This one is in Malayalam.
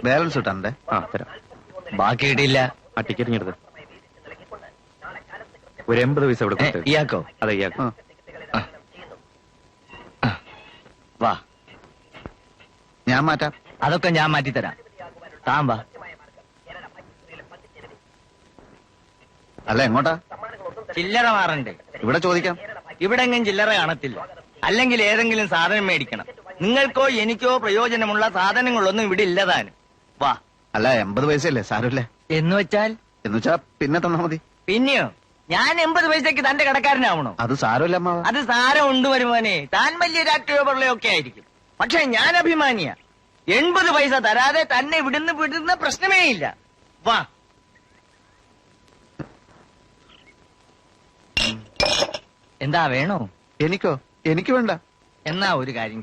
ബാലൻസ് കിട്ടാണ്ടേ? ആ തരാം. ബാക്കി കിട്ടിയില്ല. ആ ടിക്കറ്റ് ഇങ്ങെടുത്ത്. ഒരു 80 പൈസ ഇവിടെ കൊടുത്തേ. ഇയാക്കോ? അതെ ഇയാൾക്ക്. വാ, ഞാൻ മാറ്റാം. അതൊക്കെ ഞാൻ മാറ്റിത്തരാം. താൻ വാ. അല്ല എങ്ങോട്ടാ? ചില്ലറ മാറണ്ടേ? ഇവിടെ ചോദിക്കാം. ഇവിടെ എങ്ങും ചില്ലറ കാണത്തില്ല. അല്ലെങ്കിൽ ഏതെങ്കിലും സാധനം മേടിക്കണം. നിങ്ങൾക്കോ എനിക്കോ പ്രയോജനമുള്ള സാധനങ്ങളൊന്നും ഇവിടെ ഇല്ലതാനും. വാ. അല്ല 80 പൈസയല്ലേ, സാരമില്ലേ. എന്ന് വെച്ചാൽ? എന്നുവെച്ചാ പിന്നെ തന്നാ മതി. പിന്നെയോ? ഞാൻ 80 പൈസക്ക് തന്റെ കടക്കാരനാവണോ? അത് സാരമില്ല അമ്മാവ. അത് സാരം ഉണ്ട് വരുവാനെ. താൻ വലിയ രാഷ്ട്രീയ ഒക്കെ ആയിരിക്കും. പക്ഷെ ഞാൻ അഭിമാനിയാ. 80 പൈസ തരാതെ തന്നെ വിടുന്ന പ്രശ്നമേ ഇല്ല. വാ. എന്താ വേണോ? എനിക്ക് വേണ്ട. എന്നാ ഒരു കാര്യം,